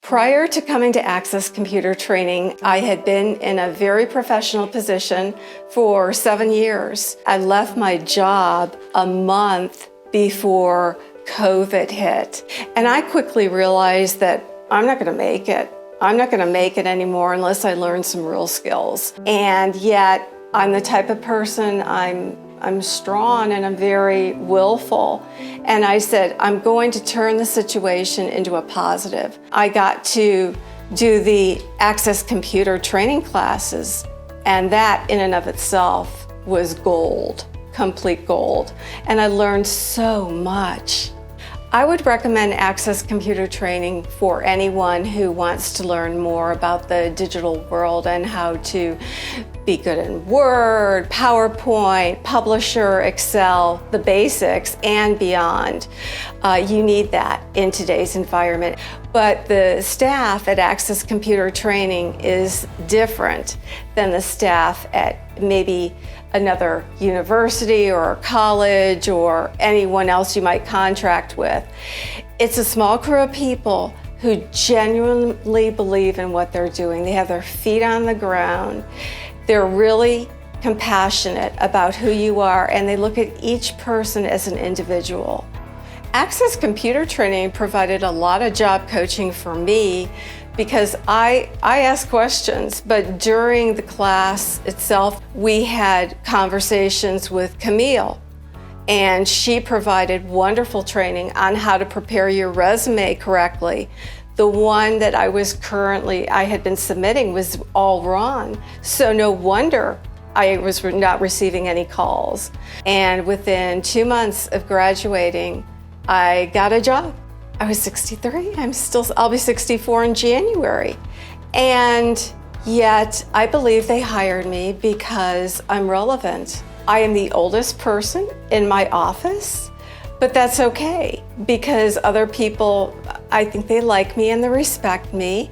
Prior to coming to Access Computer Training, I had been in a very professional position for 7 years. I left my job a month before COVID hit, and I quickly realized that I'm not going to make it. I'm not going to make it anymore unless I learn some real skills. And yet, I'm the type of person, I'm strong and I'm very willful. And I said, I'm going to turn the situation into a positive. I got to do the Access Computer Training classes, and that in and of itself was gold, complete gold. And I learned so much. I would recommend Access Computer Training for anyone who wants to learn more about the digital world and how to be good in Word, PowerPoint, Publisher, Excel, the basics and beyond. You need that in today's environment. But the staff at Access Computer Training is different than the staff at maybe another university or college or anyone else you might contract with. It's a small crew of people who genuinely believe in what they're doing. They have their feet on the ground. They're really compassionate about who you are, and they look at each person as an individual. Access Computer Training provided a lot of job coaching for me because I asked questions, but during the class itself, we had conversations with Camille, and she provided wonderful training on how to prepare your resume correctly. The one that I had been submitting was all wrong, so no wonder I was not receiving any calls. And within 2 months of graduating, I got a job. I was 63, I'll be 64 in January. And yet I believe they hired me because I'm relevant. I am the oldest person in my office, but that's okay because other people, I think they like me and they respect me.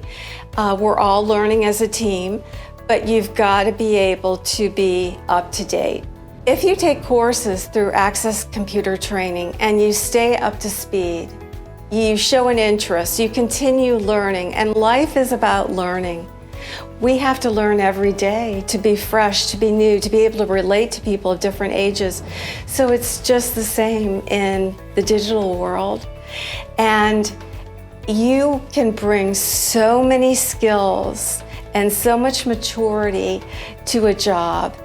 We're all learning as a team, but you've got to be able to be up to date. If you take courses through Access Computer Training and you stay up to speed, you show an interest, you continue learning, and life is about learning. We have to learn every day to be fresh, to be new, to be able to relate to people of different ages. So it's just the same in the digital world. And you can bring so many skills and so much maturity to a job.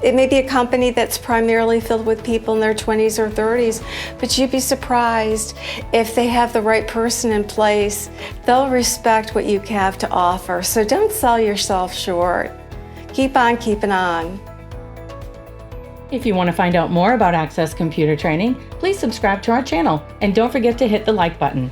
It may be a company that's primarily filled with people in their 20s or 30s, but you'd be surprised if they have the right person in place. They'll respect what you have to offer. So don't sell yourself short. Keep on keeping on. If you want to find out more about Access Computer Training, please subscribe to our channel and don't forget to hit the like button.